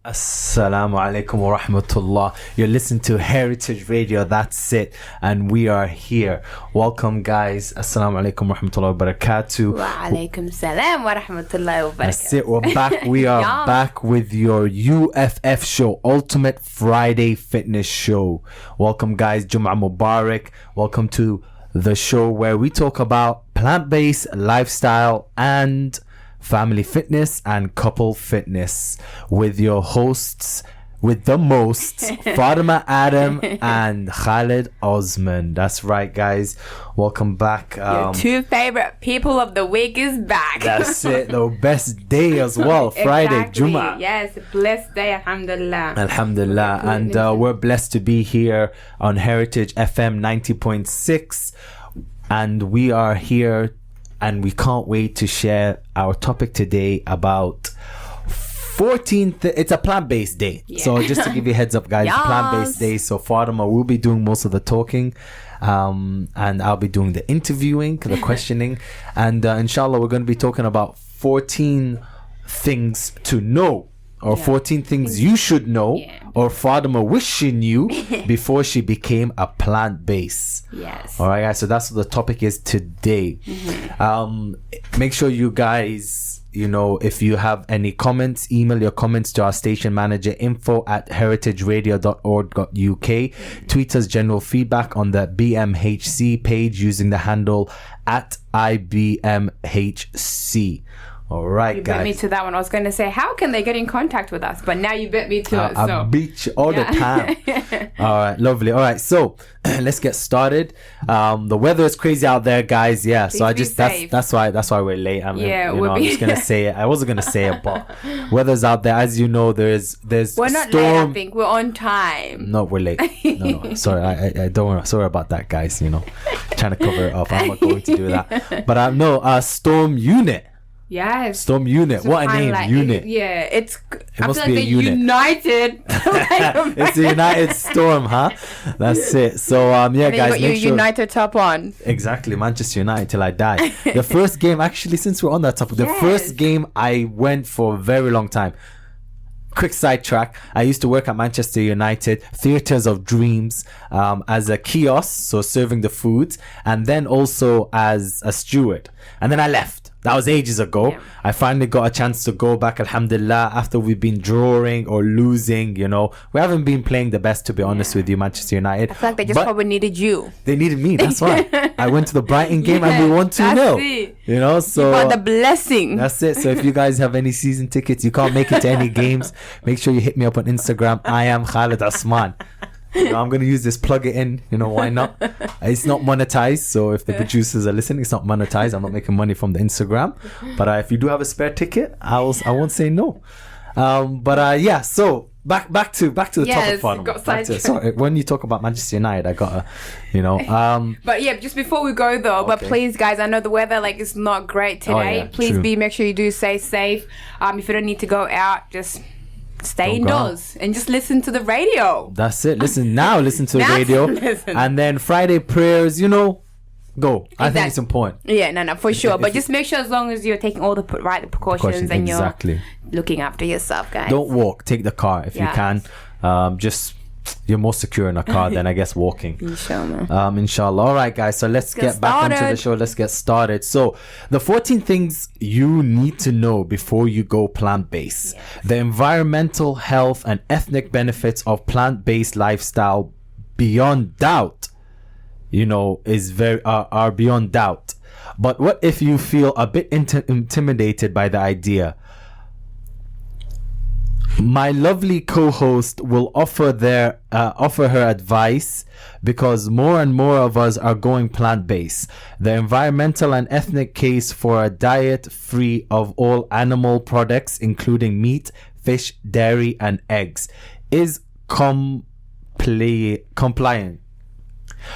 Assalamu alaikum wa rahmatullah. You're listening to Heritage Radio, that's it. And we are here. Welcome, guys. Assalamu alaikum wa rahmatullahi wa barakatuh. Wa alaikum salam wa rahmatullahi wa barakatuh. That's it. We're back. We are back with your UFF show, Ultimate Friday Fitness Show. Welcome, guys. Jum'ah Mubarak. Welcome to the show where we talk about plant-based lifestyle and family fitness and couple fitness with your hosts, with the most, Fatima Adam and Khalid Osman. That's right, guys. Welcome back. Your two favorite people of the week is back. That's it. The best day as well. Friday, exactly. Jummah. Yes, blessed day, alhamdulillah. Alhamdulillah. And we're blessed to be here on Heritage FM 90.6. And we are here and we can't wait to share our topic today about 14th. It's a plant-based day. Yeah. So just to give you a heads up, guys, yes. Plant-based day. So Fatima will be doing most of the talking. And I'll be doing the interviewing, the questioning. And inshallah, we're going to be talking about 14 things to know. Or 14 things you should know, or Fatima wish she knew before she became a plant-based. Yes. All right, guys. So that's what the topic is today. Make sure you guys, if you have any comments, email your comments to our station manager, info@heritageradio.org.uk. Tweet us general feedback on the BMHC page using the handle @IBMHC. All right, you guys. beat me to that one. I was going to say, how can they get in contact with us? But now you beat me to it. I beat you all the time. All right, lovely. All right, so let's get started. The weather is crazy out there, guys. Yeah, please so I just that's why we're late. I'm just gonna say it. I wasn't gonna say it, but weather's out there. As you know, there's we're not storm. late. I think we're on time. No, we're late. No. Sorry, I don't. Sorry about that, guys. Trying to cover it up. I'm not going to do that. But storm unit. Yes. Storm unit. What a name, unit. It must feel be like a unit. United. It's a United Storm, huh? That's it. So guys, make sure United top on. Exactly, Manchester United till I die. The first game, actually, since we're on that topic, the first game I went for a very long time. Quick sidetrack. I used to work at Manchester United, Theatres of Dreams, as a kiosk, so serving the foods, and then also as a steward. And then I left. That was ages ago. Yeah. I finally got a chance to go back, alhamdulillah, after we've been drawing or losing, We haven't been playing the best, to be honest with you, Manchester United. I feel like they just probably needed you. They needed me, that's why. I went to the Brighton game and we won 2-0. So you got the blessing. That's it. So if you guys have any season tickets, you can't make it to any games, make sure you hit me up on Instagram. I am Khalid Osman. I'm going to use this, plug it in, why not? It's not monetized, so if the producers are listening, it's not monetized. I'm not making money from the Instagram, but if you do have a spare ticket, I won't say no. So back to the topic. Sorry, when you talk about Manchester United, I gotta, But just before we go though, but please, guys, I know the weather is not great today. Please make sure you do stay safe. If you don't need to go out, just stay indoors and just listen to the radio. That's it. Listen to the radio. And then Friday prayers, go. Exactly. I think it's important. Yeah, for sure. But just make sure, as long as you're taking all the right precautions and you're looking after yourself, guys. Don't walk. Take the car if you can. You're more secure in a car than I guess walking. Inshallah. Inshallah. All right, guys. So let's get back into the show. Let's get started. So the 14 things you need to know before you go plant-based. Yes. The environmental, health, and ethnic benefits of plant-based lifestyle beyond doubt, are beyond doubt. But what if you feel a bit intimidated by the idea? My lovely co-host will offer her advice, because more and more of us are going plant-based. The environmental and ethnic case for a diet free of all animal products, including meat, fish, dairy, and eggs, is compliant.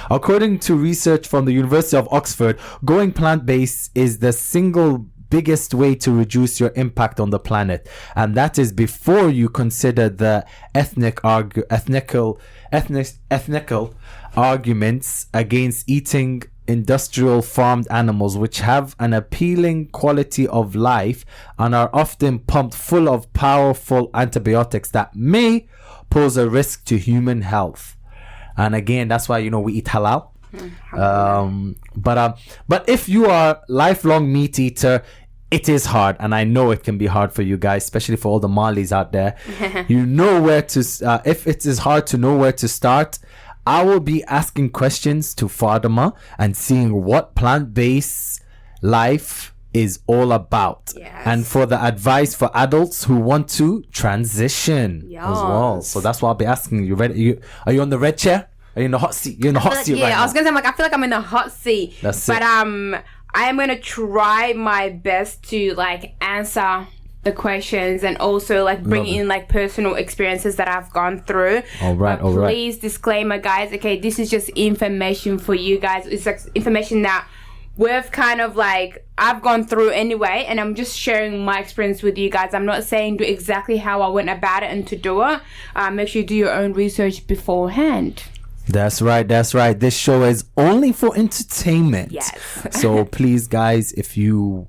According to research from the University of Oxford, going plant-based is the single biggest way to reduce your impact on the planet, and that is before you consider the ethnical arguments against eating industrial farmed animals which have an appealing quality of life and are often pumped full of powerful antibiotics that may pose a risk to human health. And again, that's why, we eat halal. But if you are lifelong meat eater, it is hard, and I know it can be hard for you guys, especially for all the Malis out there. You know where to if it is hard to know where to start, I will be asking questions to Fatima and seeing what plant-based life is all about. And for the advice for adults who want to transition as well. So that's what I'll be asking you. Ready? Are you on the red chair? Are you in the hot seat? You're in the hot seat right now. I was gonna say, I feel like I'm in the hot seat. That's it. But I am gonna try my best to answer the questions and also bring in personal experiences that I've gone through. All right. Please, disclaimer, guys. Okay, this is just information for you guys. It's information that we've kind of I've gone through anyway, and I'm just sharing my experience with you guys. I'm not saying do exactly how I went about it and to do it. Make sure you do your own research beforehand. That's right. This show is only for entertainment. Yes. So please, guys, if you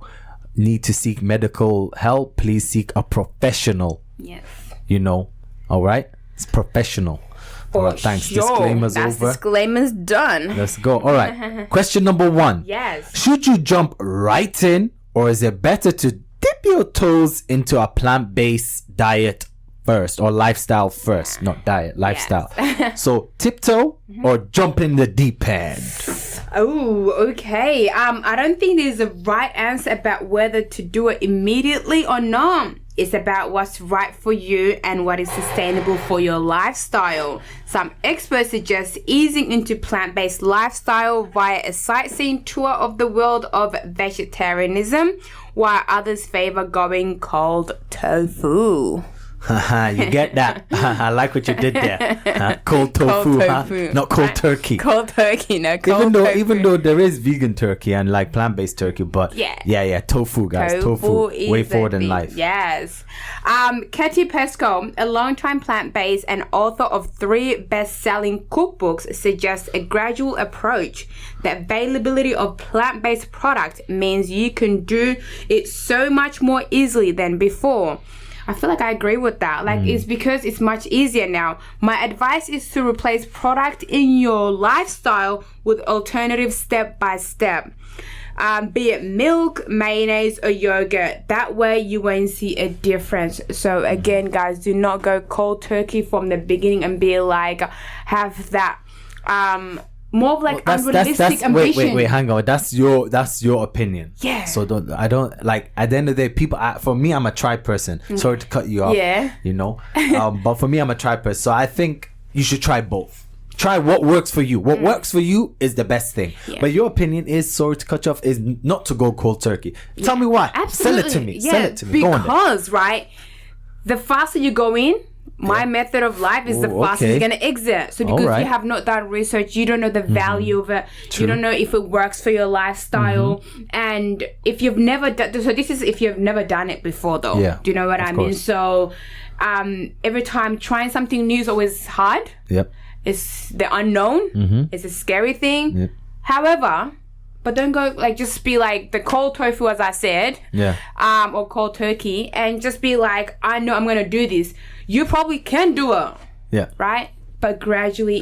need to seek medical help, please seek a professional. Yes. All right? It's professional. All right, thanks. Sure. Disclaimers That's over. Disclaimers done. Let's go. All right. Question number 1. Yes. Should you jump right in, or is it better to dip your toes into a plant-based diet first, or lifestyle first? Not diet, lifestyle. Yes. So tiptoe or jump in the deep end? Oh, okay. I don't think there's a right answer about whether to do it immediately or not. It's about what's right for you and what is sustainable for your lifestyle. Some experts suggest easing into plant-based lifestyle via a sightseeing tour of the world of vegetarianism, while others favor going cold tofu. You get that? I like what you did there. Cold tofu, not cold turkey. Cold turkey, no. Even though there is vegan turkey and plant-based turkey, but yeah, tofu, guys. Tofu way forward in life. Yes. Katie Pesco, a longtime plant-based and author of 3 best-selling cookbooks, suggests a gradual approach. The availability of plant-based products means you can do it so much more easily than before. I feel like I agree with that. It's because it's much easier now. My advice is to replace product in your lifestyle with alternatives step by step. Be it milk, mayonnaise, or yogurt. That way you won't see a difference. So again, guys, do not go cold turkey from the beginning and be have that more of unrealistic ambition. Wait, hang on. That's your opinion. Yeah. So I don't at the end of the day, people. For me, I'm a try person. Sorry to cut you off. Yeah. But for me, I'm a try person. So I think you should try both. Try what works for you. What works for you is the best thing. Yeah. But your opinion is, sorry to cut you off, is not to go cold turkey. Tell me why. Absolutely. Sell it to me. Yeah. Sell it to me. Because the faster you go in, my method of life is the fastest you're going to exit. So because you have not done research, you don't know the value of it. True. You don't know if it works for your lifestyle. And if you've never done, so this is if you've never done it before though. Yeah, do you know what I mean? So every time trying something new is always hard. Yep. It's the unknown. It's a scary thing. Yep. However, but don't go just be the cold tofu, as I said. Yeah. Or cold turkey, and just be I know I'm going to do this. You probably can do it. Yeah. Right? But gradually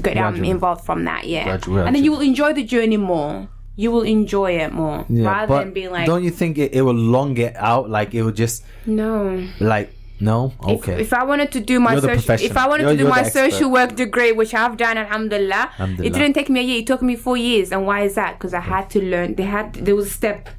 get involved from that, Gradually. And then you will enjoy the journey more. You will enjoy it more. Yeah, rather than being don't you think it will long it out? It will just... No. No? Okay. If I wanted to do my social work degree, which I've done, alhamdulillah, it didn't take me a year. It took me 4 years. And why is that? Because I had to learn. There was a step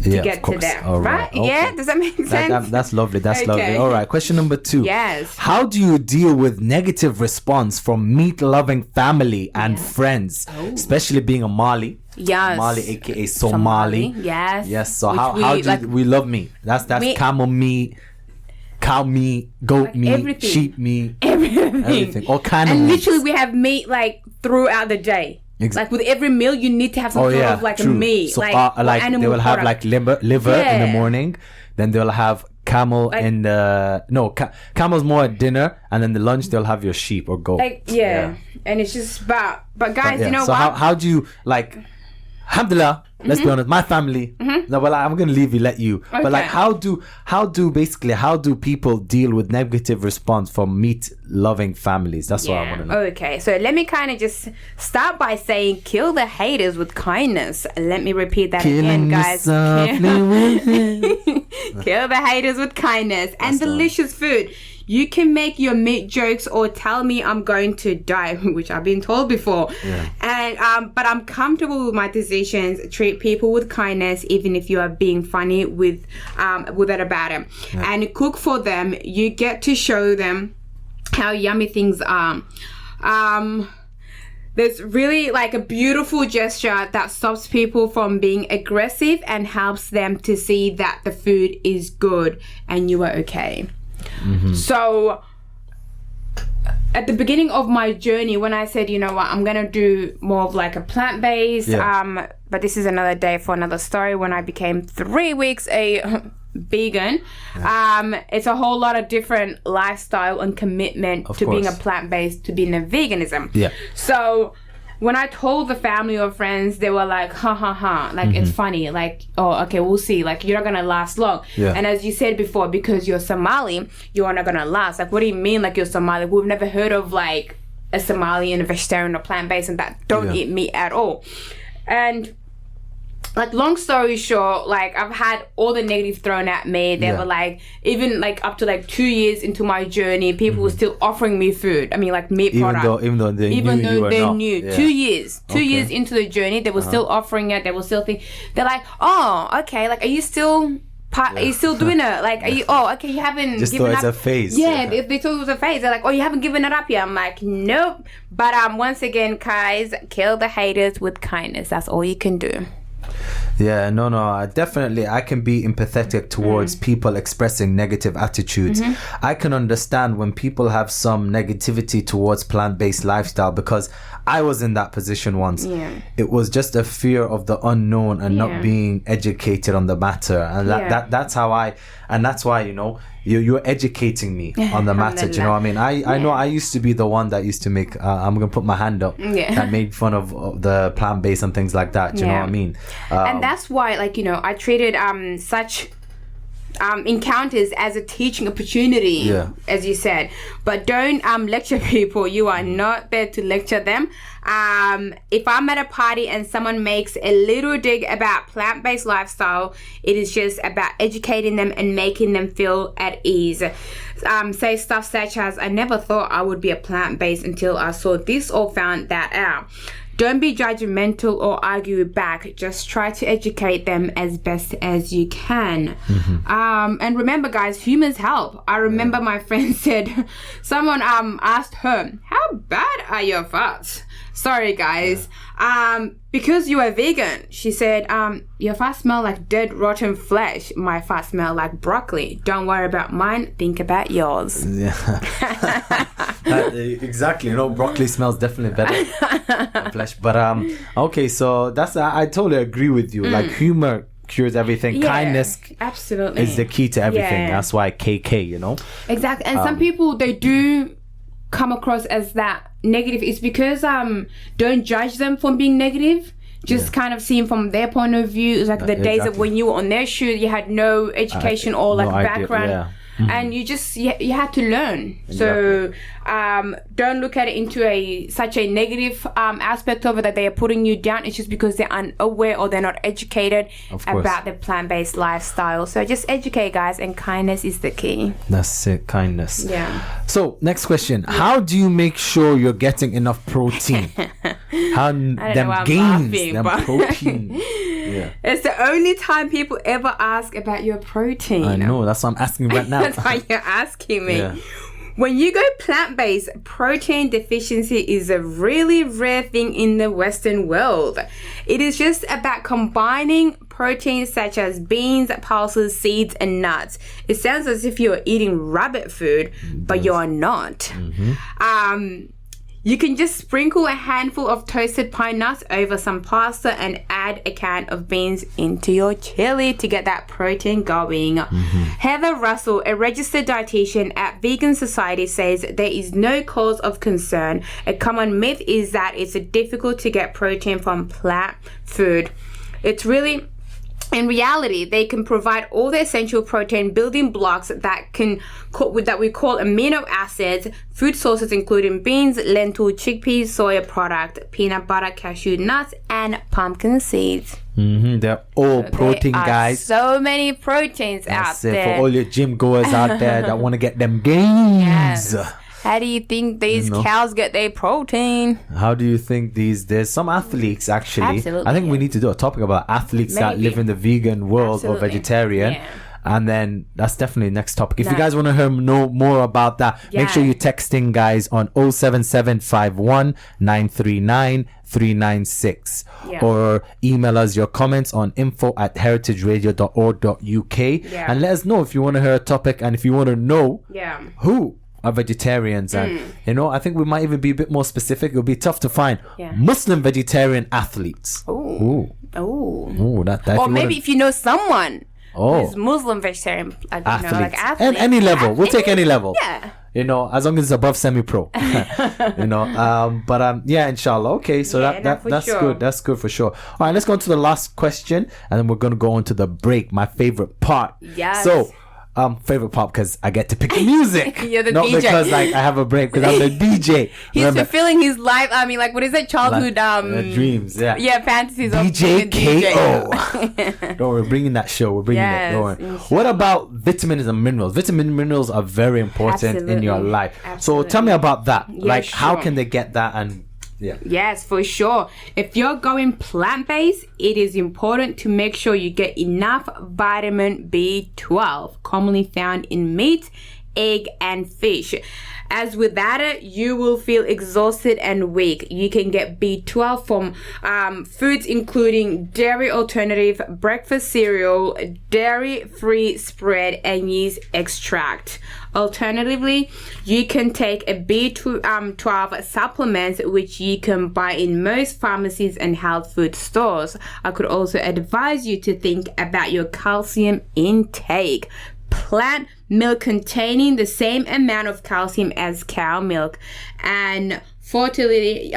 to get to there. All right? Okay. Yeah? Does that make sense? That's lovely. That's lovely. All right. Question number 2. Yes. How do you deal with negative response from meat-loving family and friends, especially being a Mali? Yes. Mali, aka Somali. Yes. Yes. So we love meat. That's camel meat, cow meat, goat meat, everything. Sheep meat, everything. All kind of meat. And meats. literally we have meat throughout the day. With every meal you need to have some sort of a meat. So they will have liver in the morning, then they'll have camel in the camel's more at dinner, and then the lunch they'll have your sheep or goat. And it's just but guys, you know so what? how do you like? Alhamdulillah, let's be honest, my family, no, well, I'm gonna let you, okay. But like how do people deal with negative response from meat loving families? That's what I want to know. Okay, so let me kind of just start by saying kill the haters with kindness. Let me repeat that again, guys. Kill the haters with kindness and delicious food. You can make your meat jokes or tell me I'm going to die, which I've been told before. And but I'm comfortable with my decisions. Treat people with kindness, even if you are being funny with it about them. And cook for them. You get to show them how yummy things are. There's really like a beautiful gesture that stops people from being aggressive and helps them to see that the food is good and you are okay. So at the beginning of my journey, when I said, you know what, I'm gonna do more of like a plant-based, but this is another day for another story. When I became 3 weeks a vegan, it's a whole lot of different lifestyle and commitment to being a plant-based, to being a veganism. So when I told the family or friends, they were like, ha, like, it's funny. Like, oh, okay, we'll see. Like, you're not going to last long. And as you said before, because you're Somali, you're not going to last. Like, what do you mean, like, you're Somali? We've never heard of, like, a Somali and a vegetarian or plant-based and that don't eat meat at all. And like, long story short, like, I've had all the negative thrown at me. They were like, even like up to like 2 years into my journey, people were still offering me food. I mean, like meat products. Even though they knew. 2 years. 2 years into the journey, they were still offering it. They were still thinking, they're like, oh, okay, like, are you still doing it? Like, are you, oh, okay, you haven't just given thought up. It's a phase. If they thought it was a phase, they're like, oh, you haven't given it up yet. I'm like, nope. But once again, guys, kill the haters with kindness. That's all you can do. Definitely I can be empathetic towards people expressing negative attitudes. I can understand when people have some negativity towards plant-based lifestyle, because I was in that position once. It was just a fear of the unknown and not being educated on the matter, and that's how that's why, you know, you're educating me on the matter. Do you know what I mean? I know I used to be the one that used to make I'm gonna put my hand up, that made fun of the plant-based and things like that. Do you know what I mean? And that's why, like, you know, I treated such encounters as a teaching opportunity, as you said. But don't lecture people. You are not there to lecture them. If I'm at a party and someone makes a little dig about plant-based lifestyle, it is just about educating them and making them feel at ease. Say stuff such as, I never thought I would be a plant-based until I saw this or found that out. Don't be judgmental or argue back. Just try to educate them as best as you can. And remember, guys, humans help. I remember my friend said, someone asked her, how bad are your farts? Sorry, guys. Because you are vegan, she said, your farts smell like dead, rotten flesh. My farts smell like broccoli. Don't worry about mine. Think about yours. Exactly. You know, broccoli smells definitely better than flesh. But okay, so that's I totally agree with you. Like, humor cures everything. Kindness absolutely is the key to everything. That's why KK, you know. Exactly. And some people, they do come across as that negative. It's because don't judge them for being negative. Just kind of see them from their point of view. It's like the days of when you were on their shoes, you had no education or like background. And you just you had to learn. So don't look at it into such a negative aspect of it, that they are putting you down. It's just because they're unaware or they're not educated about the plant-based lifestyle. So just educate, guys, and kindness is the key. That's it, kindness. So next question: how do you make sure you're getting enough protein? Protein. It's the only time people ever ask about your protein. I know, that's what I'm asking right now. That's why you're asking me. When you go plant-based, protein deficiency is a really rare thing in the Western world. It is just about combining proteins such as beans, pulses, seeds, and nuts. It sounds as if you're eating rabbit food, but you're not. You can just sprinkle a handful of toasted pine nuts over some pasta and add a can of beans into your chili to get that protein going. Heather Russell, a registered dietitian at Vegan Society, says there is no cause of concern. A common myth is that it's difficult to get protein from plant food. It's really... In reality, they can provide all the essential protein building blocks that we call amino acids, food sources including beans, lentil, chickpeas, soya product, peanut butter, cashew nuts, and pumpkin seeds. They're all protein, guys. So many proteins out there. For all your gym goers out there that want to get them gains. Yes. How do you think these cows get their protein? How do you think there's some athletes actually? Absolutely, I think we need to do a topic about athletes that live in the vegan world or vegetarian. Yeah. And then that's definitely the next topic. If you guys want to know more about that, make sure you text in, guys, on 07751 939 396 or email us your comments on info@heritageradio.org.uk and let us know if you want to hear a topic and if you want to know who are vegetarians. And I think we might even be a bit more specific. It'll be tough to find Muslim vegetarian athletes. Or maybe if you know someone who's Muslim vegetarian athletes. And any level, we'll take any level. As long as it's above semi-pro. Inshallah. Okay, so that's good. That's good for sure. All right, let's go on to the last question, and then we're going to go on to the break, my favorite part. So favorite part because I get to pick the music. You're the not DJ. Because I have a break because I'm the DJ. He's fulfilling his life. I mean, what is it? Childhood dreams. Yeah, fantasies DJ of KO. Don't worry, we're bringing that show. We're bringing it. Don't worry. What about vitamins and minerals? Vitamins and minerals are very important in your life. So tell me about that. How can they get that? And yes, for sure. If you're going plant-based, it is important to make sure you get enough vitamin B12, commonly found in meat, egg, and fish. As without it, you will feel exhausted and weak. You can get B12 from foods including dairy alternative, breakfast cereal, dairy-free spread, and yeast extract. Alternatively, you can take a B12 supplement, which you can buy in most pharmacies and health food stores. I could also advise you to think about your calcium intake. Plant milk containing the same amount of calcium as cow milk, and fertility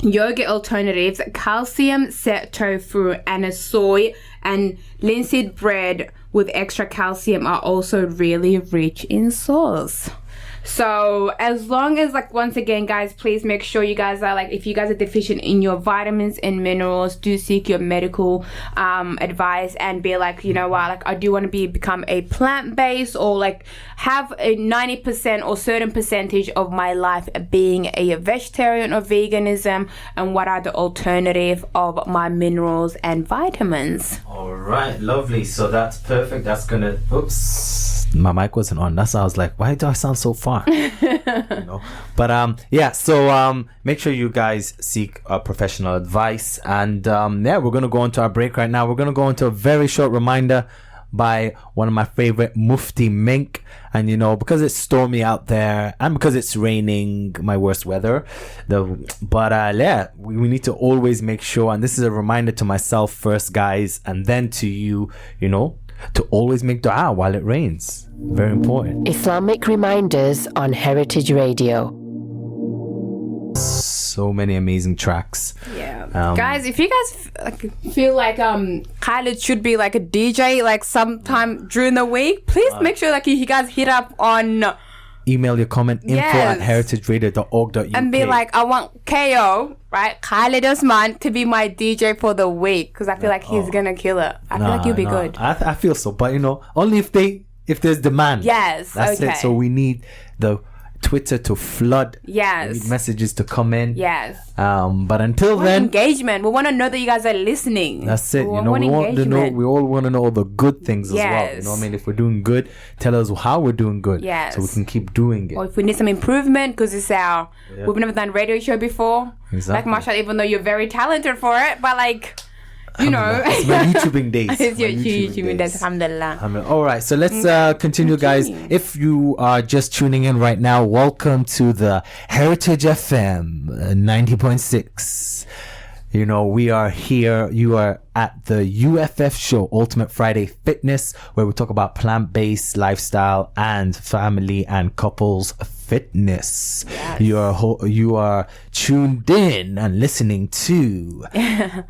yogurt alternatives, calcium set tofu, and a soy and linseed bread with extra calcium are also really rich in source. So as long as once again, guys, please make sure you guys are if you guys are deficient in your vitamins and minerals, do seek your medical advice and be you know what, I do want to become a plant-based or have a 90% or certain percentage of my life being a vegetarian or veganism, and what are the alternative of my minerals and vitamins. All right, lovely. So that's perfect. That's gonna my mic wasn't on. That's why I was like, why do I sound so far? But so make sure you guys seek professional advice. And we're gonna go into our break right now. We're gonna go into a very short reminder by one of my favorite, Mufti Mink. And because it's stormy out there and because it's raining, my worst weather, we need to always make sure, and this is a reminder to myself first, guys, and then to you, to always make dua while it rains. Very important. Islamic reminders on Heritage Radio. So many amazing tracks. Yeah. Guys, if you guys feel like Khalid should be a DJ sometime during the week, please make sure you guys hit up on email your comment info@heritageradio.org.uk and be I want KO, right, Khalid Osman, to be my DJ for the week, because I feel he's gonna kill it. I feel you'll be good. I feel so, but only if there's demand. Yes, that's it. So we need the Twitter to flood. Yes. We need messages to come in. Yes. But until then, engagement. We want to know that you guys are listening. That's it. We want to know. We all want to know all the good things as well. If we're doing good, tell us how we're doing good. Yes. So we can keep doing it. Or if we need some improvement, because it's we've never done radio show before. Exactly. Mashallah, even though you're very talented for it, but you know. It's my YouTubing days. It's your YouTubing days. Alhamdulillah. All right, so let's continue, guys. If you are just tuning in right now, welcome to the Heritage FM 90.6. You know, we are here. You are at the UFF show, Ultimate Friday Fitness, where we talk about plant-based lifestyle and family and couples fitness. Yes. You are tuned in and listening to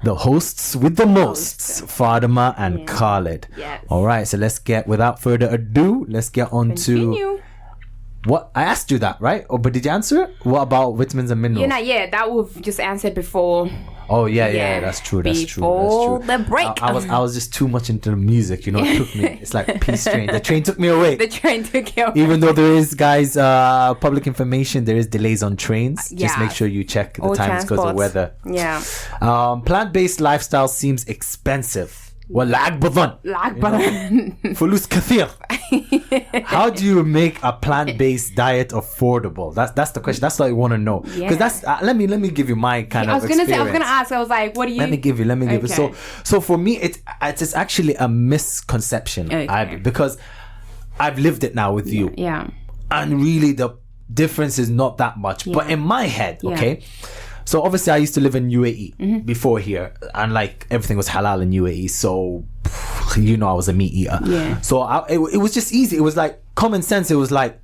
the hosts with the most, Fatima and Khalid. Yes. All right, so without further ado, let's get on to what I asked you that, right? But did you answer it? What about vitamins and minerals? That we've just answered before. Oh yeah, that's true. Before the break. I was just too much into the music, you know. It took me. It's like Peace Train. The train took me away. The train took you away. Even though there is, guys, public information, there is delays on trains. Just make sure you check the times because of weather. Yeah. Plant-based lifestyle seems expensive. والعق بظن فلوس كثير. How do you make a plant-based diet affordable? That's the question. That's what I want to know. Because that's let me give you my kind of experience. I was gonna ask. I was like, what do you? Let me give you. So for me, it's actually a misconception. Because I've lived it now with you. Yeah. And really, the difference is not that much. But in my head, okay. So obviously I used to live in UAE before here, and like everything was halal in UAE, so you know I was a meat eater. Yeah. So it was just easy. It was like common sense. It was like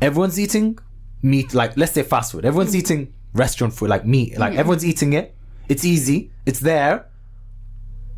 everyone's eating meat, like let's say fast food. Everyone's eating restaurant food, like meat. Like everyone's eating it. It's easy. It's there,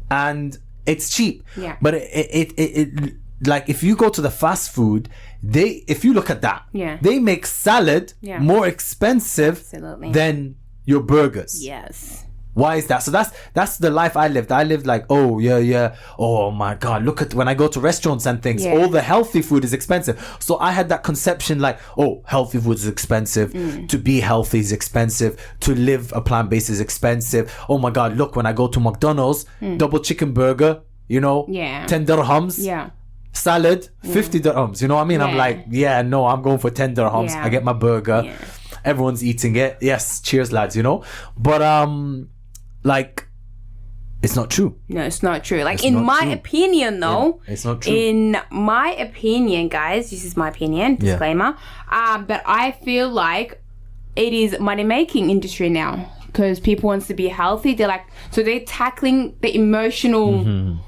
and it's cheap. Yeah. But it like if you go to the fast food, if you look at that, they make salad more expensive than your burgers. Yes. Why is that? So that's the life I lived. I lived like, oh my God, look at when I go to restaurants and things, all the healthy food is expensive. So I had that conception like, oh, healthy food is expensive. To be healthy is expensive. To live a plant-based is expensive. Oh my God, look, when I go to McDonald's, double chicken burger, you know, 10 dirhams. Yeah. Salad, 50 dirhams. You know what I mean? I'm like, no, I'm going for 10 dirhams. I get my burger. Everyone's eating it. Yes, cheers, lads, you know? But, like, it's not true. No, it's not true. Like, in my opinion, though. It's not true. In my opinion, guys, this is my opinion, disclaimer. But I feel like it is money-making industry now. Because people wants to be healthy. They're tackling the emotional...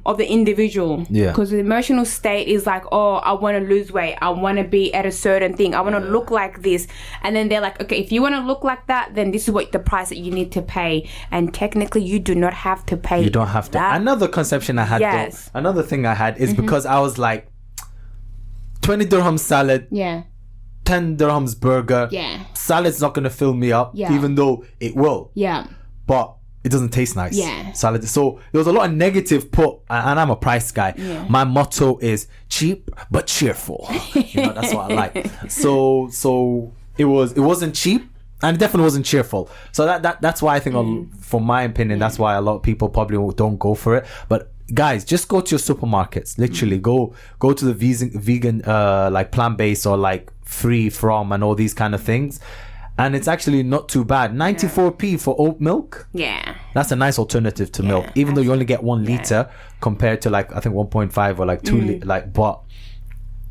of the individual, because the emotional state is like, oh, I want to lose weight, I want to be at a certain thing, I want to look like this, and then they're like, okay, if you want to look like that, then this is what the price that you need to pay, and technically you do not have to pay. You don't have to. Another conception I had, though, another thing I had is because I was like 20 dirham salad, 10 dirhams burger, salad's not gonna fill me up, even though it will, but it doesn't taste nice. Salad. So there was a lot of negative put, and I'm a price guy. My motto is cheap but cheerful. You know, that's what I like. So it wasn't cheap, and it definitely wasn't cheerful. So that's why I think, for my opinion, that's why a lot of people probably don't go for it. But guys, just go to your supermarkets. Literally, go to the vegan, like plant-based or like free from and all these kind of things. And it's actually not too bad. 94p for oat milk. Yeah. That's a nice alternative to milk. Even though you only get 1 liter compared to like, I think 1.5 or like 2 like, but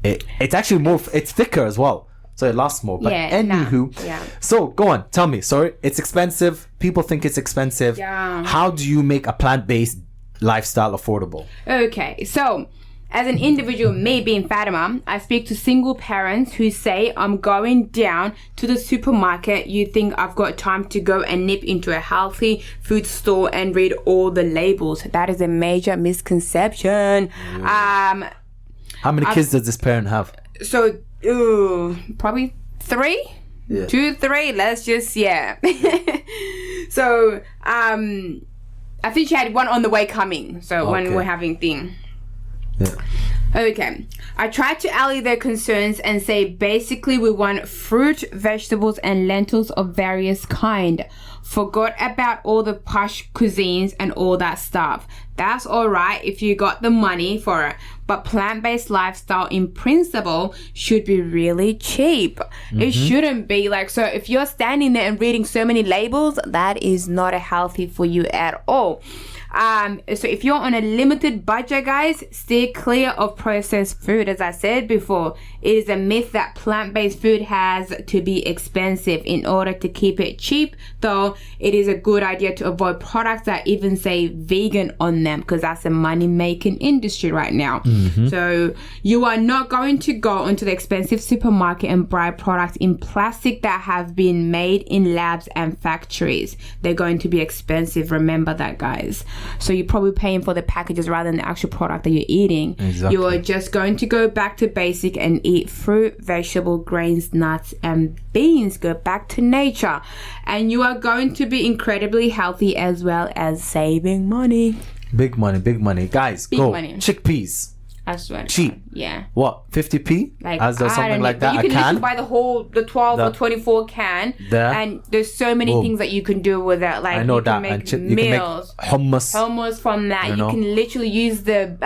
it's actually more, it's thicker as well. So it lasts more. But anywho, so go on, tell me. Sorry, it's expensive. People think it's expensive. Yeah. How do you make a plant-based lifestyle affordable? Okay, so... as an individual, me being Fatima, I speak to single parents who say, I'm going down to the supermarket. You think I've got time to go and nip into a healthy food store and read all the labels. That is a major misconception. How many kids does this parent have? So, probably 3? 2, 3. Let's just, So, I think she had one on the way coming. So when we're having thing. Okay, I tried to allay their concerns and say basically we want fruit, vegetables and lentils of various kind. Forgot about all the posh cuisines and all that stuff. That's alright if you got the money for it, but plant-based lifestyle in principle should be really cheap. It shouldn't be like, so if you're standing there and reading so many labels, that is not healthy for you at all. So if you're on a limited budget, guys, steer clear of processed food. As I said before, it is a myth that plant-based food has to be expensive. In order to keep it cheap, though, it is a good idea to avoid products that even say vegan on them, because that's a money-making industry right now. So you are not going to go into the expensive supermarket and buy products in plastic that have been made in labs and factories. They're going to be expensive. Remember that, guys. So you're probably paying for the packages rather than the actual product that you're eating. Exactly. You are just going to go back to basic and eat fruit, vegetable, grains, nuts, and beans. Go back to nature. And you are going to be incredibly healthy as well as saving money. Big money, big money. Guys, big go. Money. Chickpeas. That's right. Cheap. Yeah. What? 50p? Like, As there something like that? You can literally buy the 12 or 24 can. There. And there's so many things that you can do with it. Like, I know you can that. make And you meals. can make hummus. From that. You can literally use the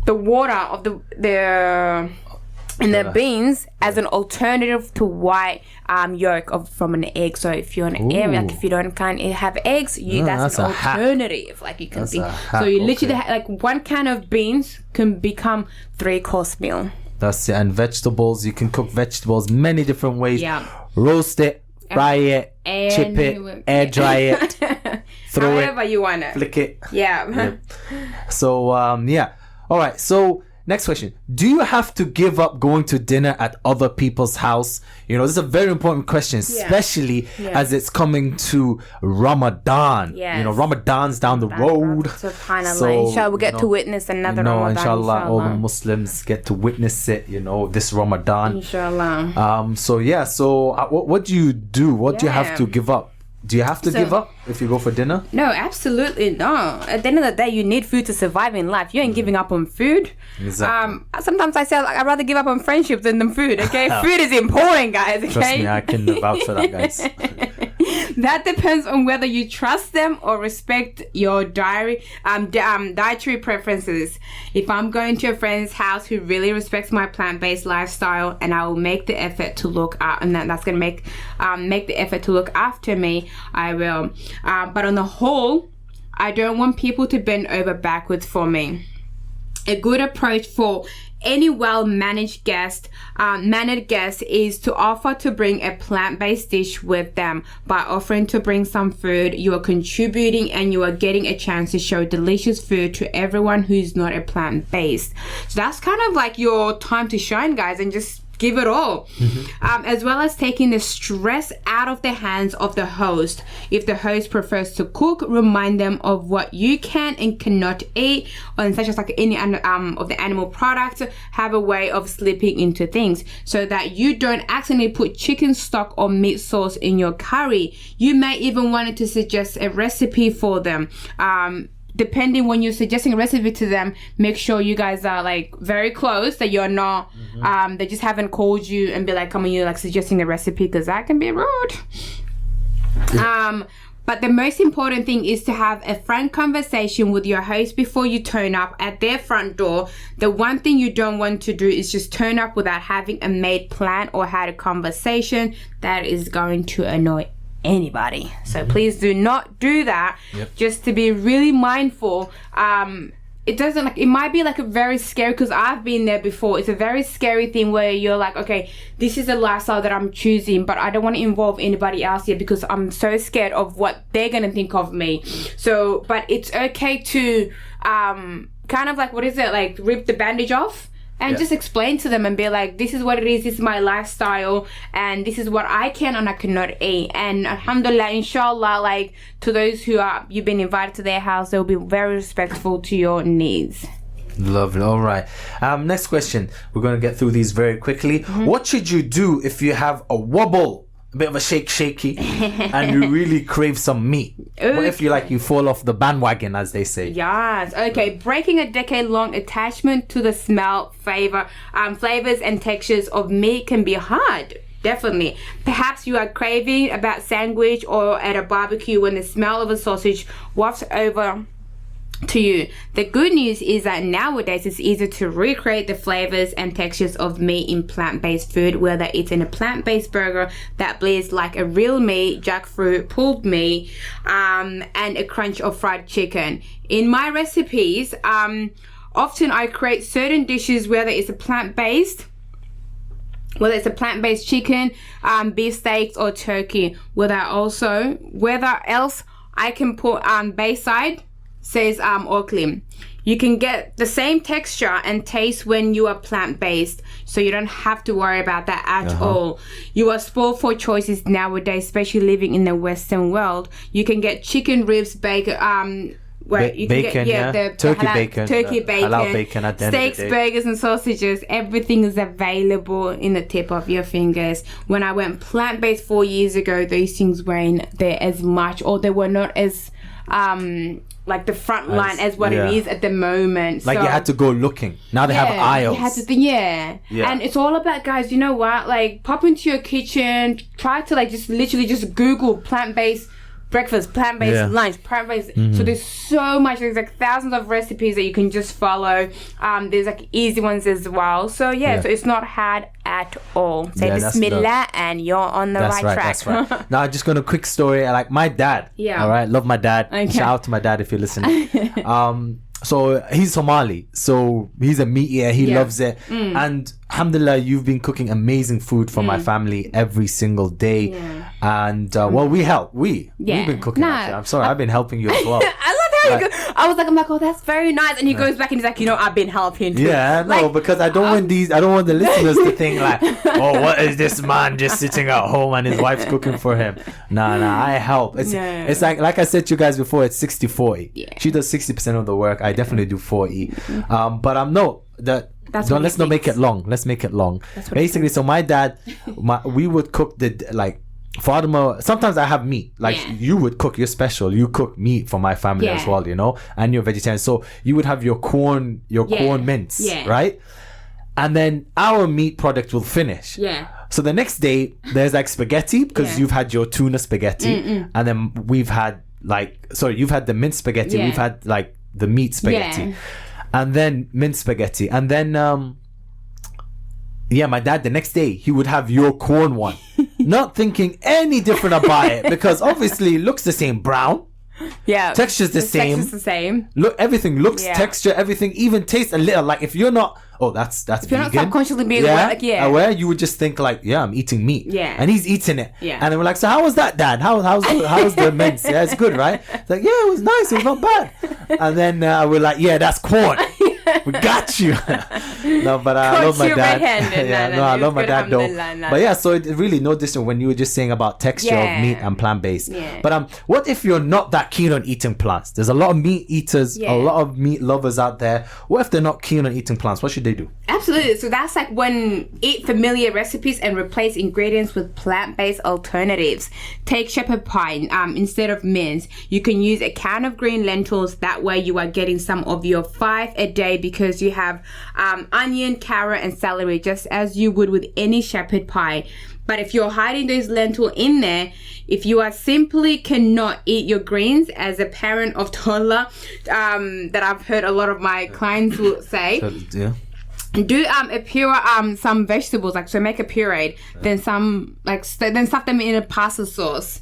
water of the beans as an alternative to white yolk from an egg. So if you're in an area, like if you can't have eggs, that's an alternative. Like you can see. So you literally like 1 can of beans can become 3-course meal. That's it. And vegetables, you can cook vegetables many different ways. Yeah. Roast it, fry it, chip it, air dry it, throw however it, you want it, flick it. Yeah. So all right, so next question. Do you have to give up going to dinner at other people's house? This is a very important question, especially as it's coming to Ramadan. Ramadan's down the road. So inshallah, we'll get to witness another Ramadan. Inshallah, all the Muslims get to witness it, this Ramadan. Inshallah. So what do you do? What do you have to give up? Do you have to give up if you go for dinner? No, absolutely not. At the end of the day, you need food to survive in life. You ain't giving up on food. Exactly. Sometimes I say I'd rather give up on friendships than food. Okay, food is important, guys. Okay? Trust me, I can vouch for that, guys. That depends on whether you trust them or respect your dietary preferences. If I'm going to a friend's house who really respects my plant-based lifestyle, and I will make the effort to look out, and that's going to make the effort to look after me, I will. But on the whole, I don't want people to bend over backwards for me. A good approach for any well-managed guest, mannered guest, is to offer to bring a plant-based dish with them. By offering to bring some food, you are contributing and you are getting a chance to show delicious food to everyone who's not a plant-based. So that's kind of like your time to shine, guys, and just give it all. As well as taking the stress out of the hands of the host. If the host prefers to cook, remind them of what you can and cannot eat, and such as like any of the animal products. Have a way of slipping into things so that you don't accidentally put chicken stock or meat sauce in your curry. You may even want to suggest a recipe for them. Depending when you're suggesting a recipe to them, make sure you guys are like very close, that you're not they just haven't called you and be like, come on, you're like suggesting a recipe, because that can be rude. But the most important thing is to have a frank conversation with your host before you turn up at their front door. The one thing you don't want to do is just turn up without having a made plan or had a conversation. That is going to annoy anybody. So please do not do that. Just to be really mindful. It might be like a very scary, because I've been there before. It's a very scary thing where you're like, okay, this is a lifestyle that I'm choosing, but I don't want to involve anybody else here because I'm so scared of what they're gonna think of me. So, but it's okay to kind of like, like rip the bandage off and just explain to them and be like, this is what it is, this is my lifestyle, and this is what I can and I cannot eat. And alhamdulillah, inshallah, like to those who you've been invited to their house, they'll be very respectful to your needs. Lovely. All right. Next question. We're going to get through these very quickly. What should you do if you have a wobble bit of a shaky, and you really crave some meat. What if you fall off the bandwagon, as they say? Yes. Okay. Breaking a decade-long attachment to the smell, flavors and textures of meat can be hard. Definitely. Perhaps you are craving about sandwich or at a barbecue when the smell of a sausage wafts over to you. The good news is that nowadays it's easier to recreate the flavors and textures of meat in plant-based food, whether it's in a plant-based burger that bleeds like a real meat, jackfruit, pulled meat, and a crunch of fried chicken. In my recipes, often I create certain dishes, whether it's a plant-based chicken, beef steaks or turkey, whether else I can put Bayside says Auckland. You can get the same texture and taste when you are plant-based, so you don't have to worry about that at all. You are spoiled for choices nowadays, especially living in the Western world. You can get chicken ribs, bacon, turkey bacon, halal bacon at the end steaks, of the day. burgers and sausages. Everything is available in the tip of your fingers. When I went plant-based 4 years ago, these things weren't there as much, or they were not as like the front line as what it is at the moment. Like, you had to go looking. Now they have aisles. You had to, and it's all about, guys, you know what? Like, pop into your kitchen, try to just literally Google plant-based breakfast, plant-based lunch, plant-based. So there's so much. There's like thousands of recipes that you can just follow. There's like easy ones as well. So so it's not hard at all. Say Bismillah and you're on the right track. That's right. Now, just going to quick story. Like my dad. Yeah. All right. Love my dad. Okay. Shout out to my dad if you're listening. So he's Somali, so he's a meat eater. He loves it. And alhamdulillah, you've been cooking amazing food for my family every single day. And we help. We've been cooking. Actually. I'm sorry, I've been helping you as well. I love how you go. I was like, oh, that's very nice. And he goes back and he's like, I've been helping too. Yeah, no, because I don't want the listeners to think like, oh, what is this man just sitting at home and his wife's cooking for him? Nah, I help. It's like I said to you guys before, it's 60-40. Yeah. She does 60% of the work. I definitely do 40. But let's not make it long. Let's make it long. Basically, so my dad, we would cook Fatima, sometimes I have meat. You would cook, you're special. You cook meat for my family as well, and you're vegetarian. So you would have your corn mince, right? And then our meat product will finish. Yeah. So the next day, there's like spaghetti, because you've had your tuna spaghetti. And then we've had you've had the minced spaghetti. We've had like the meat spaghetti. And then minced spaghetti. And then, my dad, the next day, he would have your corn one. Not thinking any different about it, because obviously it looks the same, brown. Yeah. Texture's the same. Look, everything looks, texture, everything, even tastes a little. Like, if you're not, that's if vegan. You're not subconsciously being aware, you would just think like, I'm eating meat. Yeah. And he's eating it. Yeah. And then we're like, so how was that, Dad? How's the mince? Yeah, it's good, right? It's like, it was nice. It was not bad. And then we're like, that's corn. We got you. No, but I love my dad. I love my dad though. But so it really no different when you were just saying about texture of meat and plant-based. Yeah. But what if you're not that keen on eating plants? There's a lot of meat eaters, a lot of meat lovers out there. What if they're not keen on eating plants? What should they do? Absolutely. So that's like when eat familiar recipes and replace ingredients with plant-based alternatives. Take shepherd pie instead of mince. You can use a can of green lentils. That way you are getting some of your 5 a day, because you have onion, carrot and celery, just as you would with any shepherd pie. But if you're hiding those lentils in there, if you are simply cannot eat your greens, as a parent of toddler, that I've heard a lot of my clients will say, do a pure some vegetables, so make a puree, then stuff them in a pasta sauce.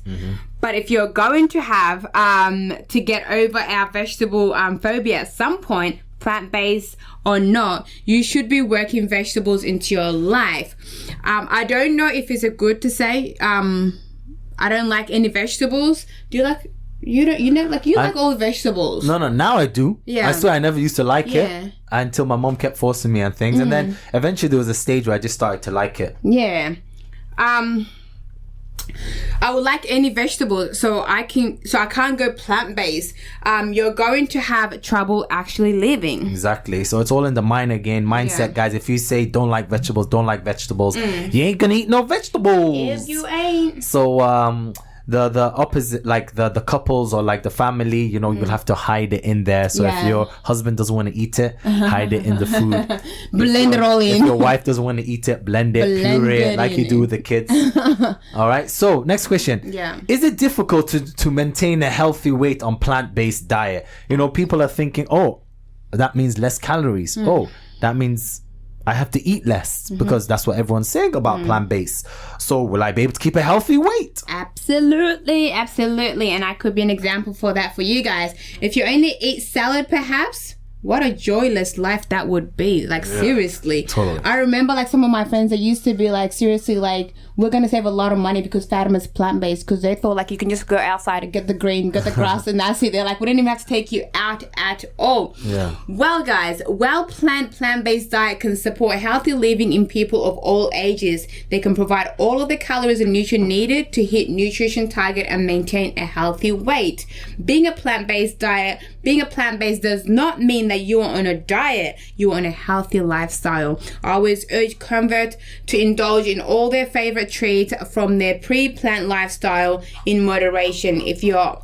But if you're going to have to get over our vegetable phobia at some point, plant-based or not, you should be working vegetables into your life. I don't know if it's good to say I don't like any vegetables. Do you like? Like all vegetables? No. Now I do. Yeah. I swear I never used to like it until my mom kept forcing me on things, and then eventually there was a stage where I just started to like it. Yeah. I would like any vegetable, so I can't go plant-based. You're going to have trouble actually living. Exactly. So it's all in the mind again. Mindset, guys. If you say don't like vegetables, you ain't gonna eat no vegetables. If you ain't. So the opposite, like the couples or like the family, you know, you'll have to hide it in there. So if your husband doesn't want to eat it, hide it in the food. Blend it all in. If your wife doesn't want to eat it, blend it, puree it like you do with the kids. All right. So next question. Yeah. Is it difficult to maintain a healthy weight on plant-based diet? You know, people are thinking, oh, that means less calories. Oh, that means I have to eat less because that's what everyone's saying about plant-based. So will I be able to keep a healthy weight? Absolutely. And I could be an example for that for you guys. If you only eat salad, perhaps, what a joyless life that would be. Like, seriously. Totally. I remember, like, some of my friends that used to be like, seriously, like, we're going to save a lot of money because Fatima's plant-based, because they thought, like, you can just go outside and get the green, get the grass, and that's it. They're like, we didn't even have to take you out at all. Yeah. Well, guys, plant-based diet can support healthy living in people of all ages. They can provide all of the calories and nutrients needed to hit nutrition target and maintain a healthy weight. Being a plant-based does not mean that you are on a diet. You are on a healthy lifestyle. I always urge converts to indulge in all their favorite treats from their pre-plant lifestyle in moderation. If you're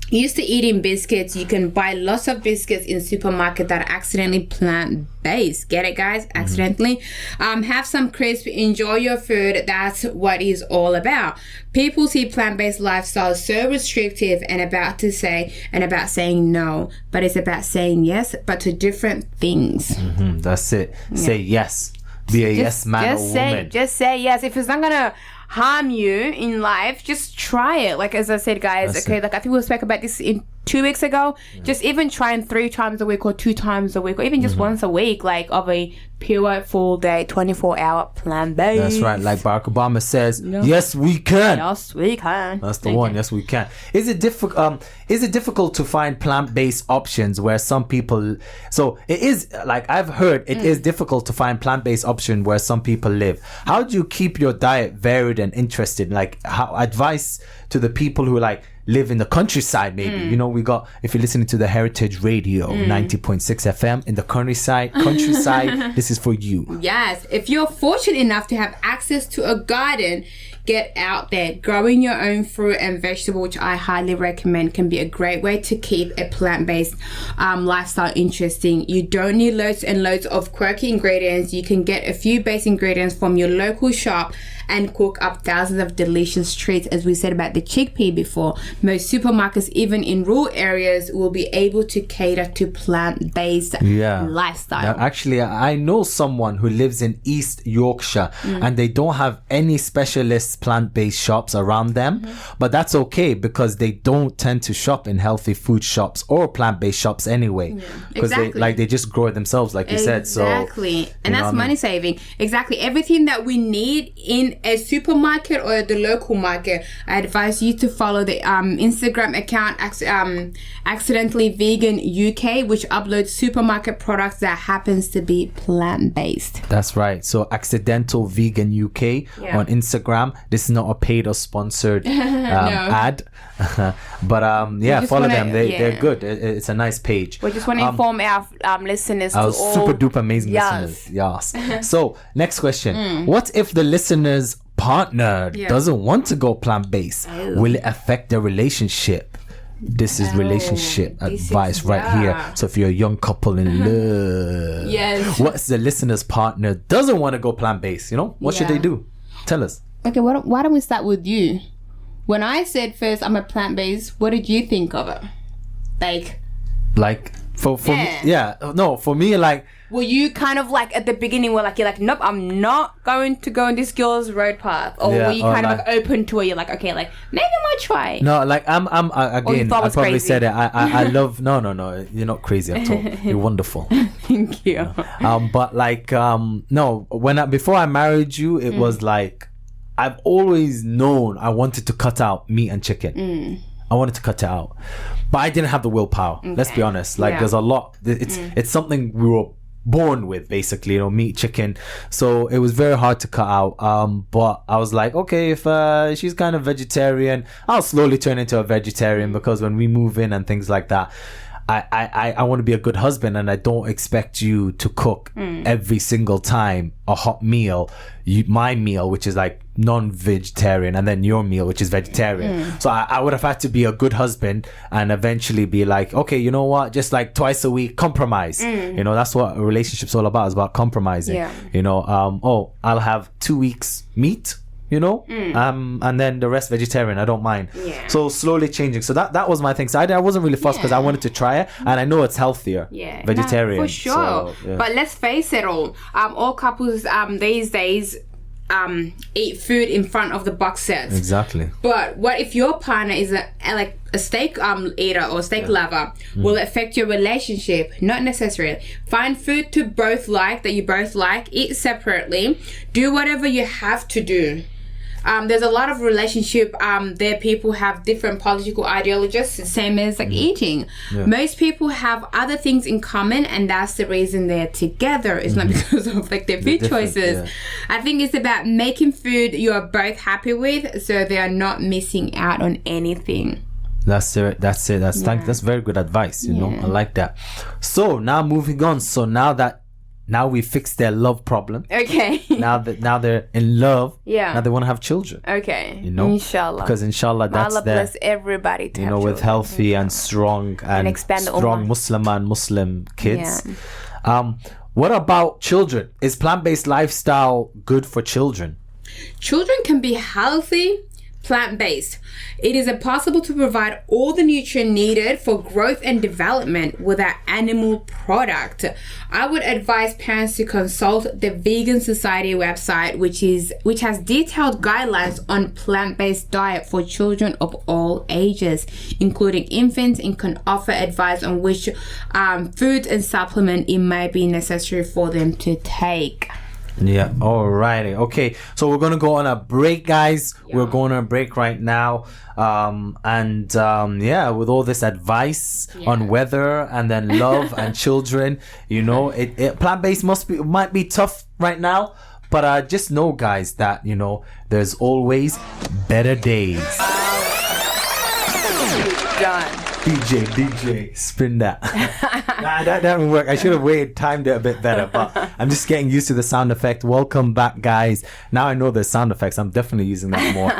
used to eating biscuits, you can buy lots of biscuits in supermarket that are accidentally plant-based. Get it, guys? Accidentally. Have some crisp, enjoy your food. That's what it's all about. People see plant-based lifestyle so restrictive and about saying no, but it's about saying yes, but to different things. That's it. Say yes. Be a yes man or woman. Just say yes. If it's not gonna harm you in life, just try it. Like, as I said, guys, like I think we spoke about this in 2 weeks ago. Just even trying 3 times a week or 2 times a week or even just once a week, like, of a pure full day 24-hour plant-based. That's right. Like Barack Obama says, yes we can. Yes we can. That's the one. Yes we can. Is it difficult to find plant-based options where some people, so it is, like I've heard, it is difficult to find plant-based option where some people live. How do you keep your diet varied and interested? Like, how advice to the people who like live in the countryside, maybe. You know, we got, if you're listening to the Heritage Radio 90.6 FM in the countryside, this is for you. Yes, if you're fortunate enough to have access to a garden, get out there. Growing your own fruit and vegetable, which I highly recommend, can be a great way to keep a plant-based lifestyle interesting. You don't need loads and loads of quirky ingredients. You can get a few base ingredients from your local shop and cook up thousands of delicious treats. As we said about the chickpea before, most supermarkets, even in rural areas, will be able to cater to plant-based lifestyle. Now, actually, I know someone who lives in East Yorkshire and they don't have any specialist plant-based shops around them, but that's okay because they don't tend to shop in healthy food shops or plant-based shops anyway, because they just grow it themselves, like you said. So and that's money saving. Exactly. Everything that we need in a supermarket or the local market, I advise you to follow the Instagram account Accidentally Vegan UK, which uploads supermarket products that happens to be plant-based. That's right. So Accidental Vegan UK on Instagram. This is not a paid or sponsored ad. But follow them. They're good. It's a nice page. We just want to inform our listeners, our super duper amazing listeners. Yes. So next question. What if the listener's partner doesn't want to go plant-based? Will it affect their relationship? This is relationship advice right here. So if you're a young couple in love, what's the listener's partner doesn't want to go plant-based? You know, what should they do? Tell us. Okay, why don't we start with you? When I said first I'm a plant-based, what did you think of it? Like for me, for me, like, were you kind of like at the beginning where like you're like, nope, I'm not going to go on this girl's road path, or were you kind of like open to it? You're like, okay, like maybe I might try. No, like I'm again, I probably crazy. Said it. I love no, you're not crazy at all. You're wonderful. Thank you. But like no, before I married you, it was like I've always known I wanted to cut out meat and chicken. I wanted to cut it out, but I didn't have the willpower. Let's be honest. Like there's a lot. It's something we were born with, basically, meat, chicken. So it was very hard to cut out. But I was like, okay, if she's kind of vegetarian, I'll slowly turn into a vegetarian, because when we move in and things like that, I want to be a good husband, and I don't expect you to cook every single time a hot meal, my meal, which is like non-vegetarian, and then your meal, which is vegetarian. So I would have had to be a good husband and eventually be like, okay, you know what, just like twice a week, compromise. That's what a relationship's all about. It's about compromising. I'll have 2 weeks meat, and then the rest vegetarian. I don't mind. So slowly changing. So that was my thing. So I wasn't really fussed, because I wanted to try it, and I know it's healthier. Vegetarian. No, for sure. So, but let's face it all couples these days eat food in front of the box sets. Exactly. But what if your partner is a steak eater or steak lover? Will it affect your relationship? Not necessarily. Find food to both like, that you both like. Eat separately. Do whatever you have to do. There's a lot of relationship there. People have different political ideologies, the same as eating. Most people have other things in common, and that's the reason they're together. It's not because of their food choices. I think it's about making food you're both happy with, so they are not missing out on anything. That's it. That's very good advice. I like that. So now moving on. So now we fixed their love problem. Okay. Now they're in love. Now they want to have children. Okay. Inshallah. Because inshallah, that's Allah bless everybody to have with children. healthy and strong and strong Muslim kids. What about children? Is plant-based lifestyle good for children? Children can be healthy, plant-based. It is possible to provide all the nutrient needed for growth and development without animal product. I would advise parents to consult the Vegan Society website, which has detailed guidelines on plant-based diet for children of all ages, including infants, and can offer advice on which foods and supplement it may be necessary for them to take. Alrighty. Okay, so we're gonna go on a break, guys. We're going on a break right now. With all this advice on weather and then love and children, it plant-based might be tough right now, but just know, guys, that there's always better days. Done. DJ, spin that. That didn't work. I should have timed it a bit better, but I'm just getting used to the sound effect. Welcome back, guys. Now I know the sound effects. I'm definitely using that more.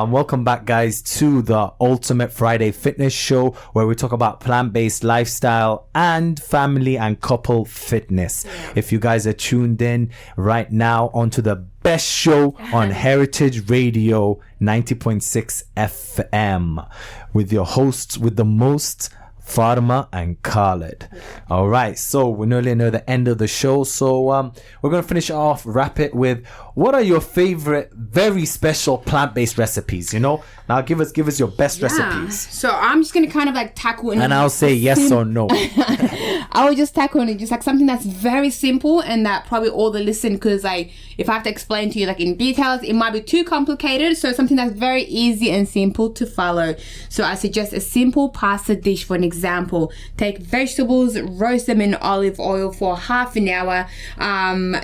Welcome back, guys, to the Ultimate Friday Fitness Show, where we talk about plant-based lifestyle and family and couple fitness. If you guys are tuned in right now onto the best show on Heritage Radio 90.6 FM with your hosts with the most, Fatima and Khalid. All right, so we're nearly near the end of the show, so we're gonna finish off, wrap it with, what are your favorite very special plant-based recipes? Now give us your best recipes. So I'm just gonna kind of tackle and I'll say yes or no. I will just tackle it, just something that's very simple and that probably all the listen, because if I have to explain to you in details, it might be too complicated. So something that's very easy and simple to follow. So I suggest a simple pasta dish. For an example, take vegetables, roast them in olive oil for half an hour,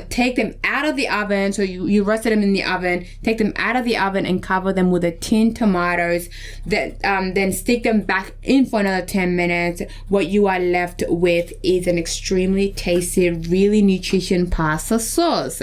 take them out of the oven. So you roasted them in the oven, take them out of the oven and cover them with a tin tomatoes, then stick them back in for another 10 minutes. What you are left with is an extremely tasty, really nutritious pasta sauce.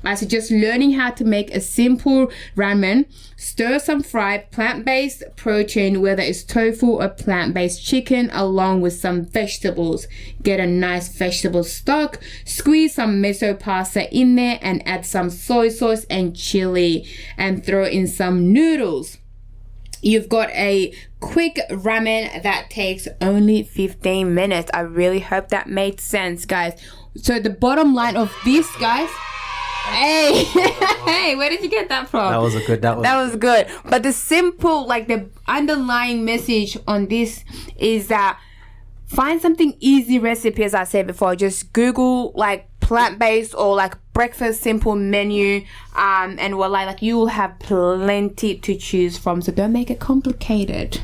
I suggest learning how to make a simple ramen. Stir some fried plant-based protein, whether it's tofu or plant-based chicken, along with some vegetables. Get a nice vegetable stock, squeeze some miso pasta in there and add some soy sauce and chili, and throw in some noodles. You've got a quick ramen that takes only 15 minutes. I really hope that made sense, guys. So the bottom line of this, guys... Hey, where did you get that from? That was good. But the simple, the underlying message on this is that find something easy recipe, as I said before. Just Google plant-based or breakfast simple menu, and voila, you will have plenty to choose from. So don't make it complicated.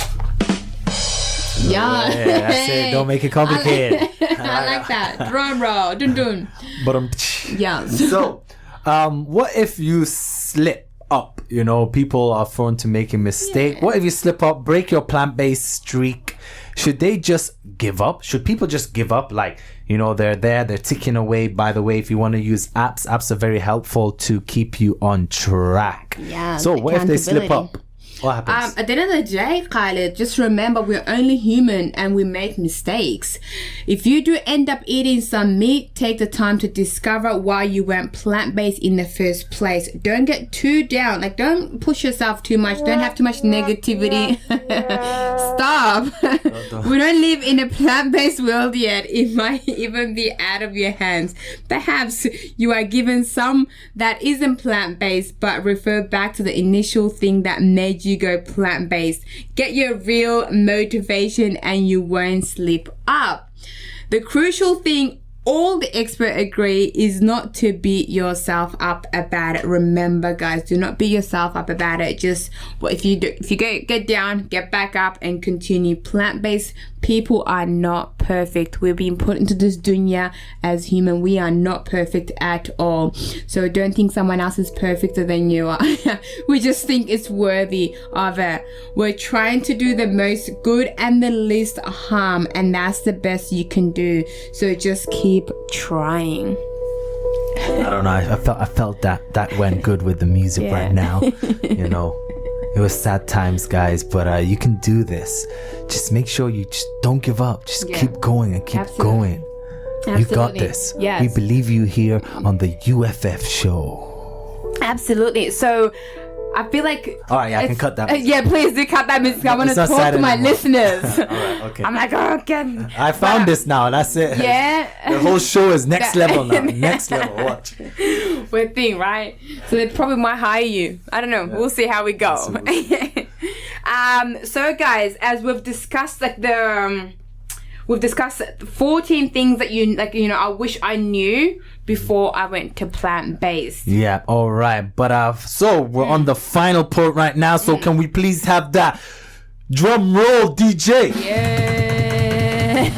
Yeah. That's it. Don't make it complicated. I like that. Drum roll. Dun dun. Yeah. So, what if you slip up? You know, people are prone to making mistakes. Yeah. What if you slip up, break your plant-based streak? Should they just give up? Should people just give up? Like, you know, they're ticking away. By the way, if you want to use apps are very helpful to keep you on track. Yeah. So what if they slip up? What happens? At the end of the day, Khalid, just remember we're only human and we make mistakes. If you do end up eating some meat, take the time to discover why you went plant-based in the first place. Don't get too down. Like, don't push yourself too much. Don't have too much negativity. Stop. We don't live in a plant-based world yet. It might even be out of your hands. Perhaps you are given some that isn't plant-based, but refer back to the initial thing that made you go plant-based. Get your real motivation and you won't slip up. The crucial thing, all the experts agree, is not to beat yourself up about it. Remember, guys, do not beat yourself up about it. Just if you get down, get back up and continue. Plant-based people are not perfect. We're being put into this dunya as human. We are not perfect at all. So don't think someone else is perfecter than you are. We just think it's worthy of it. We're trying to do the most good and the least harm, and that's the best you can do. So just keep trying. I don't know. I felt that went good with the music right now. You know, it was sad times, guys, but you can do this. Just make sure you just don't give up. Just keep going and keep going. Absolutely. You got this. Yes. We believe you here on the UFF show. Absolutely. So I feel like... All right, I can cut that. Yeah, please do cut that music. I want to talk to my listeners. All right, okay. I'm like, oh, God. I found this now. That's it. Yeah. The whole show is next level now. Next level. Watch. Weird thing, right? So they probably might hire you. I don't know. Yeah. We'll see how we go. So, guys, as we've discussed, we've discussed 14 things that I wish I knew before I went to plant-based. Yeah, all right. But so we're on the final part right now. So can we please have that drum roll, DJ? Yeah.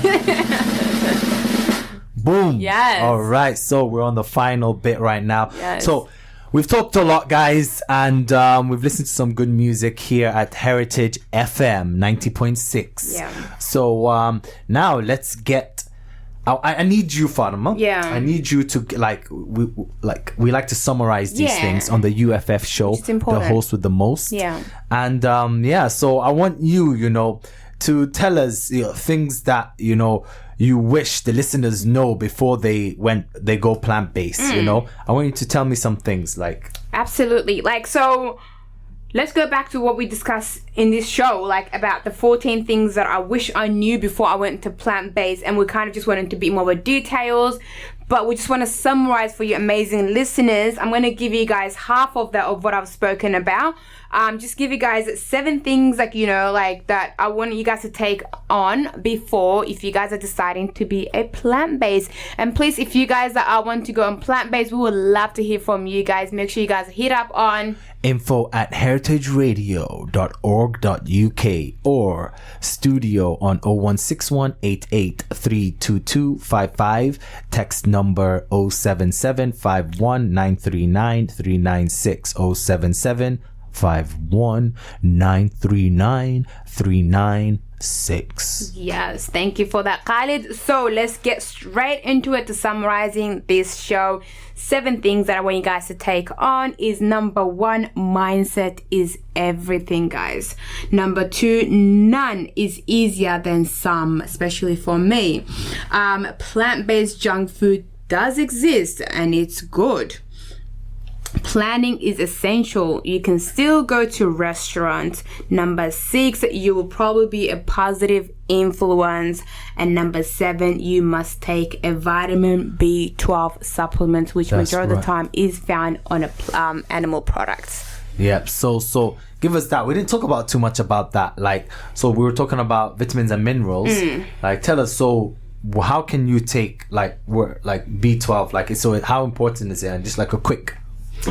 Boom. Yes. All right. So we're on the final bit right now. Yes. So we've talked a lot, guys, and we've listened to some good music here at Heritage FM 90.6. Yeah. So now let's get... I need you, Fatima. Yeah. I need you to we like to summarize these things on the UFF show. It's important. The host with the most. Yeah. And so I want you, to tell us things that you wish the listeners know before they go plant-based. I want you to tell me some things like... Absolutely. So let's go back to what we discussed in this show, about the 14 things that I wish I knew before I went to plant-based, and we kind of just went into a bit more of details, but we just want to summarize for you amazing listeners. I'm going to give you guys half of what I've spoken about. Just give you guys 7 things that I want you guys to take on before, if you guys are deciding to be a plant-based. And please, if you guys want to go on plant-based, we would love to hear from you guys. Make sure you guys hit up on info@heritageradio.org.uk or studio on 0161 883255, text number 077 51 939 396, 077 51 939 396. Yes, thank you for that, Khalid. So let's get straight into it to summarizing this show. 7 things that I want you guys to take on is: number 1, mindset is everything, guys. Number 2, none is easier than some, especially for me. Plant-based junk food does exist and it's good. Planning is essential. You can still go to restaurants. Number 6, you will probably be a positive influence. And number 7, you must take a vitamin B12 supplement, which majority of the time is found on animal products. Yep. So give us that. We didn't talk about too much about that. So we were talking about vitamins and minerals. Tell us, so how can you take B12? So how important is it? And just a quick...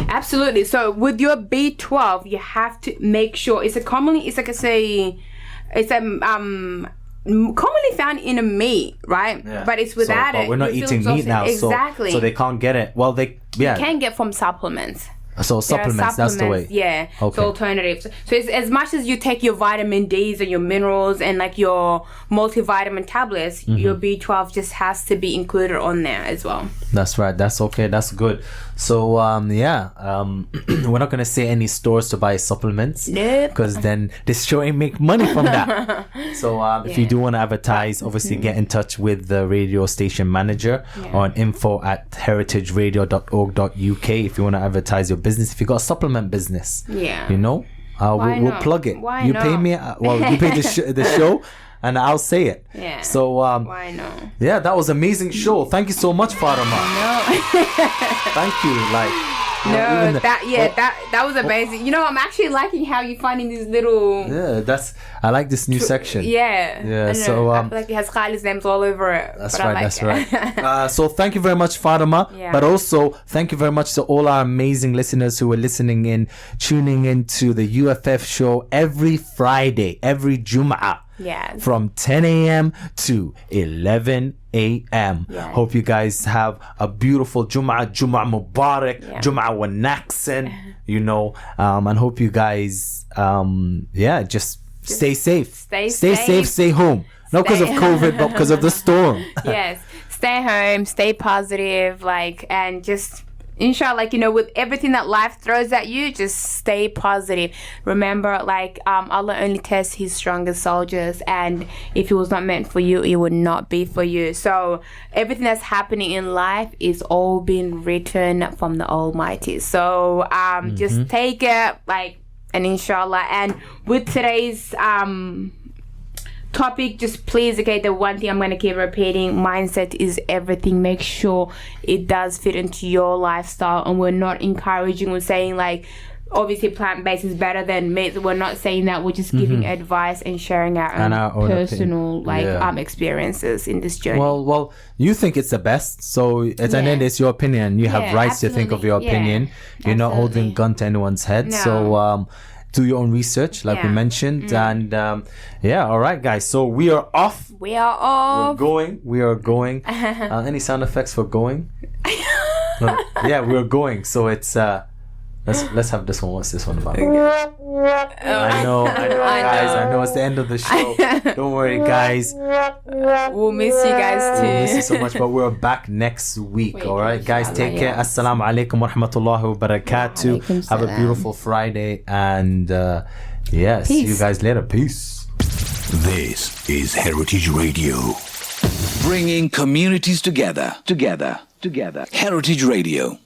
Absolutely. So with your B12, you have to make sure it's a commonly found in a meat, right? Yeah. But it's without but it. we're not eating meat now, exactly. so they can't get it. Well, you can get from supplements. So supplements, that's the way. Yeah. Okay. So alternatives. So it's as much as you take your vitamin D's and your minerals and like your multivitamin tablets, your B12 just has to be included on there as well. That's right. That's okay. That's good. So we're not gonna say any stores to buy supplements, because then this show ain't make money from that. So if you do want to advertise, obviously get in touch with the radio station manager on info@heritageradio.org.uk if you want to advertise your business. If you got a supplement business, you know, we'll plug it. Why you not? pay me. You pay the show. And I'll say it. Yeah. So why not? Yeah, that was an amazing show. Thank you so much, Fatima. No. Thank you. That was amazing. You know, I'm actually liking how you're finding these little. Yeah, I like this new section. Yeah. So I feel like it has Khalid's names all over it. That's right. So thank you very much, Fatima. Yeah. But also thank you very much to all our amazing listeners who are listening in, tuning into the UFF show every Friday, every Jum'ah. Yes. From 10 a.m. to 11 a.m. Yes. Hope you guys have a beautiful Jum'ah Mubarak, Jum'ah wa Naksan, you know, and hope you guys, just stay safe. Stay safe, stay home. Not because of COVID, but because of the storm. Yes. Stay home, stay positive, and just... Inshallah, with everything that life throws at you, just stay positive. Remember, Allah only tests his strongest soldiers, and if it was not meant for you, it would not be for you. So everything that's happening in life is all being written from the Almighty. So just take it, and inshallah. And with today's topic, just please, the one thing I'm going to keep repeating, mindset is everything. Make sure it does fit into your lifestyle, and we're not encouraging or saying obviously plant-based is better than meat. We're not saying that. We're just giving advice and sharing our own personal experiences in this journey. Well, you think it's the best, so at the end it's your opinion. You have rights to think of your opinion. You're not holding a gun to anyone's head. No. So do your own research, we mentioned. And all right, guys, so we are off. We are going. Any sound effects for going? We're going. So it's let's have this one. What's this one about? I know, guys. I know it's the end of the show. Don't worry, guys. We'll miss you guys too. We'll miss you so much, but we're back next week. All right, guys. Take care. Assalamu alaikum wa rahmatullahi wa barakatuh. Have a beautiful Friday, and see you guys later. Peace. This is Heritage Radio, bringing communities together. Heritage Radio.